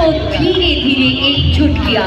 को धीरे धीरे एकजुट किया।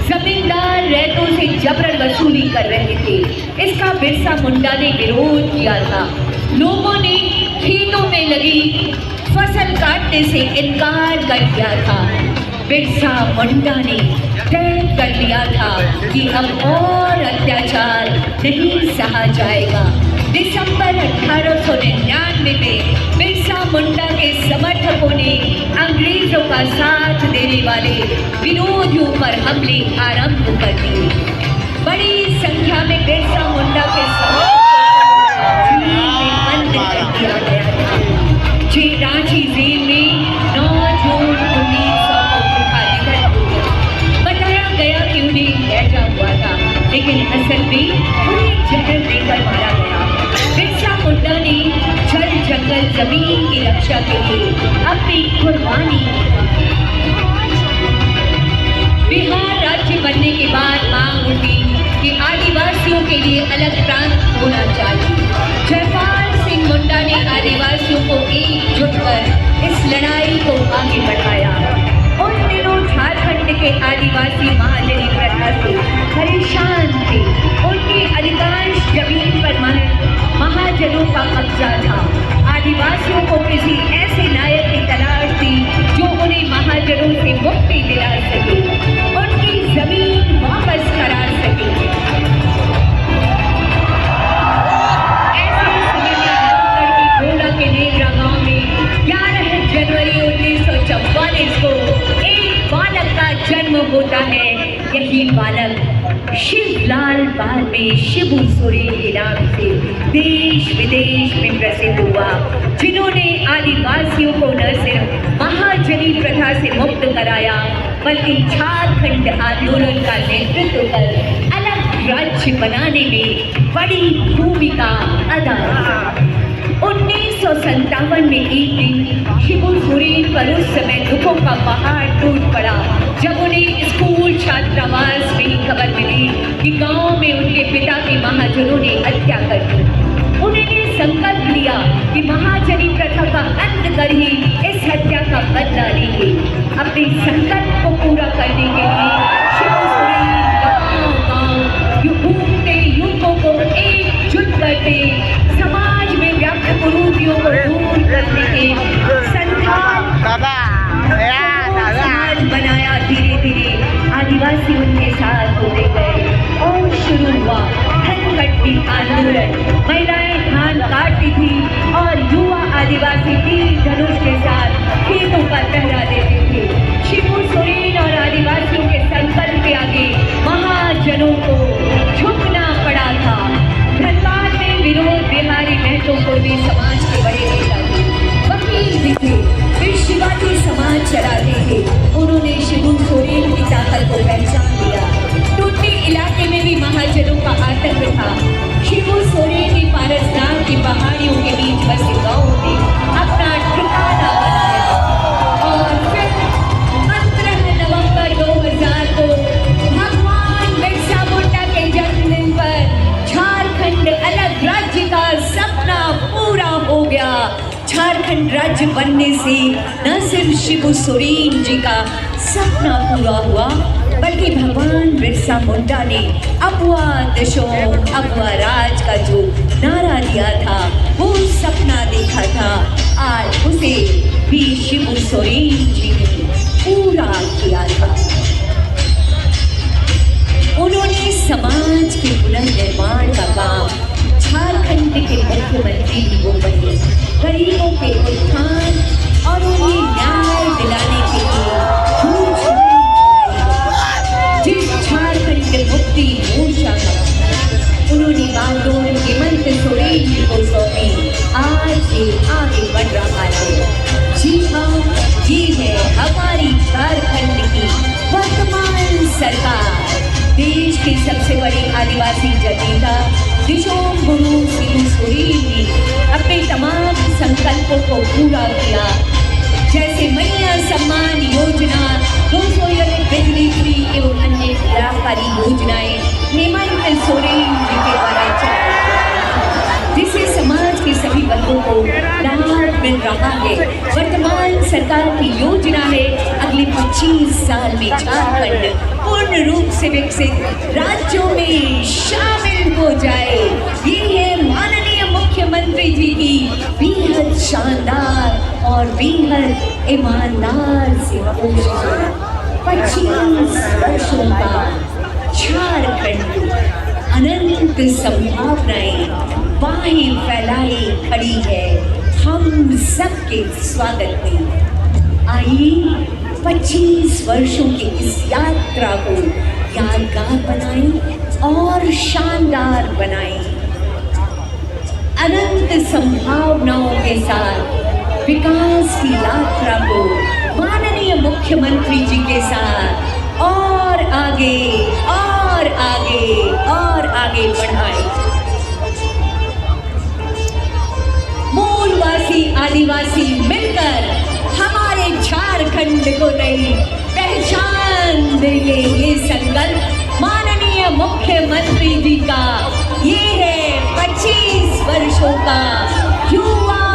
जमींदार रैतों से जबरन वसूली कर रहे थे। इसका बिरसा मुंडा ने विरोध किया था। लोगों ने खेतों में लगी फसल काटने से इनकार कर दिया था। बिरसा मुंडा ने तय कर लिया था कि अब और अत्याचार नहीं सहा जाएगा। दिसंबर 1899 में बिरसा मुंडा के समर्थकों ने अंग्रेजों का साथ देने वाले विरोधियों पर हमले आरंभ कर दिए। बड़ी संख्या में बिरसा मुंडा के समर्थकों को जेल में बंद कर दिया गया था। रांची जेल में 9 जून 1900 को निधन हो गया। बताया गया कि उन्हें बैठा हुआ था, लेकिन असल में उन्हें जहर देकर मारा गया। बिरसा मुंडा ने जल जंगल जमीन की रक्षा के लिए अपनी कुर्बानी। बिहार राज्य बनने के बाद मांग उठी कि आदिवासियों के लिए अलग प्रांत होना चाहिए। जयपाल सिंह मुंडा ने आदिवासियों को एकजुट कर इस लड़ाई को आगे बढ़ाया। उन दिनों झारखंड के आदिवासी महाजनी प्रथा से परेशान थे। उनकी अधिकांश जमीन पर महाजनों का कब्जा था। आदिवासियों को किसी ऐसे नायक की तलाश थी जो उन्हें महाजनों से मुक्ति दिला सके, उनकी जमीन वापस करा सके। ऐसे समय में नवंबर की गोला के नेवरा गांव में 11 जनवरी 1944 को एक बालक का जन्म होता है। यही बालक शिवलाल बाद में शिबू सोरेन के नाम से देश विदेश में प्रसिद्ध हुआ, जिन्होंने आदिवासियों को न सिर्फ महाजनी प्रथा से मुक्त कराया, बल्कि झारखंड आंदोलन का नेतृत्व कर अलग राज्य बनाने में बड़ी भूमिका अदा की। 1957 में एक दिन शिबू सोरेन पर उस समय दुखों का पहाड़ टूट पड़ा जब उन्हें स्कूल छात्रावास में ही खबर मिली कि गांव में उनके पिता के महाजनों ने हत्या कर दी। उन्होंने संकल्प लिया कि महाजनी प्रथा का अंत कर ही इस हत्या का बदला लेंगे। अपने संकल्प को पूरा करने के लिए शिबू सोरेन गांव-गांव घूमते, युवकों को एकजुट करते, समाज में व्याप्त कुरीतियों को दूर करने के समाज बनाया। धीरे धीरे आदिवासी उनके साथ होते गए और शुरू हुआ धनगट्टी आंदोलन। महिलाएं धान काटती थी और युवा आदिवासी तीर धनुष के साथ खेतों का पहरा देते थे। शिबू सोरेन और आदिवासियों के संकल्प के आगे महाजनों को झुकना पड़ा था। धनबाद में विनोद बिहारी महतो को भी समाज के बड़े नेता थे, वकील भी थे, फिर शिवाजी समाज चलाते थे। उन्होंने शिबू सोरेन की ताकत को पहचान लिया। टूटी इलाके में भी महाजनों का आतंक था। शिबू सोरेन ने पारसनाथ की पहाड़ियों के बीच बसे गांव में अपना ठिकाना बनाया और फिर 15 नवंबर 2000 को भगवान बिरसा मुंडा के जन्मदिन पर झारखंड अलग राज्य का सपना पूरा हो गया। झारखंड राज्य बनने से न सिर्फ शिबू सोरेन जी का सपना पूरा हुआ, बल्कि भगवान बिरसा मुंडा ने अबुआ दशों अबुआ राज का जो नारा दिया था, वो सपना देखा था, आज उसे भी शिबू सोरेन जी ने पूरा किया था। उन्होंने समाज के पुनर्निर्माण का काम झारखंड के मुख्यमंत्री भी वो बने। गरीबों के उत्थान और उन्हें न्याय दिलाने के लिए जिस झारखंड मुक्ति मोर्चा का उन्होंने बागडोर हेमंत सोरेन जी को सौंपी, आज ये आगे बढ़ रहा है। जी हाँ, ये है हमारी झारखंड की वर्तमान सरकार। देश के सबसे बड़े आदिवासी जननेता दिशोम गुरु शिबू सोरेन ने अपने तमाम संकल्पों को पूरा किया, जैसे मैया सम्मान योजना, 200 यूनिट बिजली फ्री एवं अन्य लाभकारी योजनाएं हेमंत सोरेन जी के द्वारा चलाई, जिससे समाज के सभी वर्गों को लाभ मिल रहा है। वर्तमान सरकार की योजना है अगले 25 साल में झारखंड पूर्ण रूप से विकसित राज्यों में शामिल हो जाए। ये है माननीय मुख्यमंत्री जी की बेहद शानदार और बेहद ईमानदार से कोशिश। 25 वर्षों का झारखंड अनंत संभावनाएं बाहें फैलाए खड़ी है हम सबके स्वागत में। आइए 25 वर्षों की इस यात्रा को यादगार बनाएं और शानदार बनाएं। अनंत संभावनाओं के साथ विकास की यात्रा को माननीय मुख्यमंत्री जी के साथ और आगे और आगे और आगे बढ़ाएं। मूलवासी आदिवासी मिलकर हमारे झारखंड को नई पहचान देंगे। ये संकल्प माननीय मुख्यमंत्री जी का ये है 25 वर्षों का युवा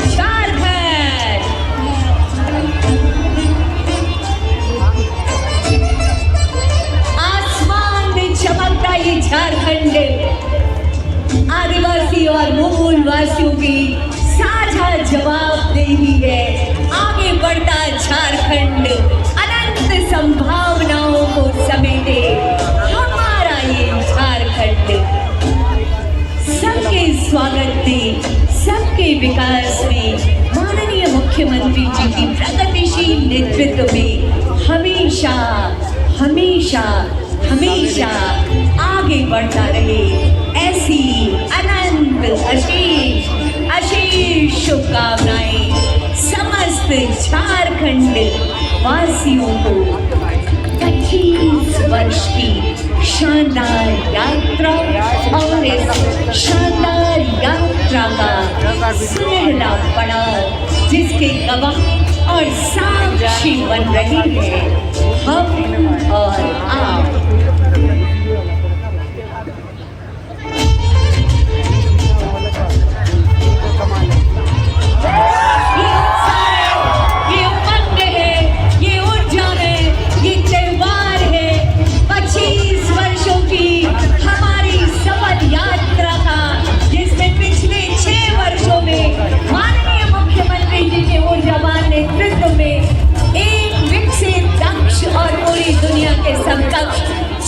झारखंड। आसमान में चमकता ये झारखंड आदिवासी और मूलवासियों की साझा जवाबदेही है। आगे बढ़ता झारखंड अनंत संभावनाओं को समेटे हमारा ये झारखंड सबके स्वागत में सबके विकास में माननीय मुख्यमंत्री जी की प्रगतिशील नेतृत्व में हमेशा हमेशा हमेशा आगे बढ़ता रहे। ऐसी अनंत अशीष अशीष शुभकामनाएं समस्त झारखंड वासियों को 25 वर्ष की शानदार यात्रा और इस शानदार यात्रा का सुनहरा पड़ाव जिसके गवाह और साक्षी बन रहे हैं हम और आप।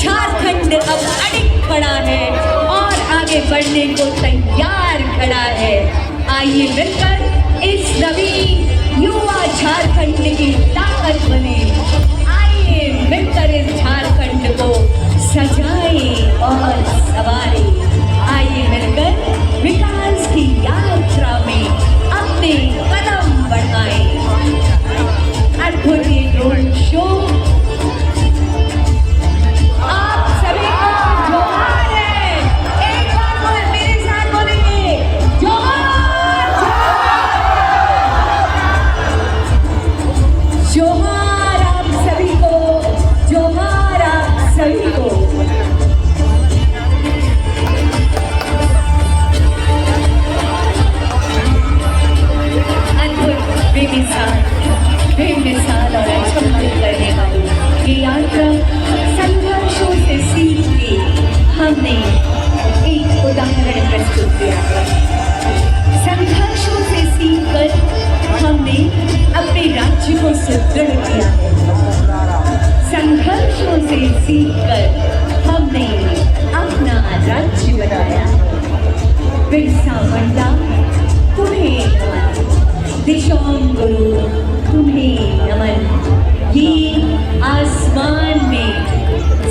झारखंड अब अडिग खड़ा है और आगे बढ़ने को तैयार खड़ा है। आइए मिलकर इस नवीन युवा झारखंड की ताकत बने। आइए मिलकर इस झारखंड को सजाएं और संवारें। आइए मिलकर विकास की यात्रा में अपने कदम बढ़ाएं। अद्भुत रोड शो बेमिसाल और अचंभित करने वाली ये यात्रा संघर्षों से सीख के हमने एक उदाहरण प्रस्तुत किया है। संघर्षों से सीखकर हमने अपने राज्य को सुदृढ़ किया है। संघर्षों से सीखकर हमने अपना राज्य बनाया। बिरसा मुंडा तुम्हें नमन, दिशोम गुरु तुम्हें नमन। ये आसमान में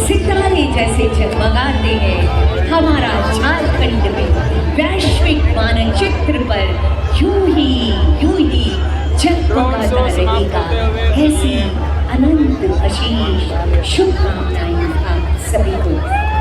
सितारे जैसे जगमगाते हैं। हमारा झारखंड में वैश्विक मानचित्र पर यूं ही जगमगाता रहेगा। ऐसी अनंत आशीष शुभकामनाएं आप सभी को।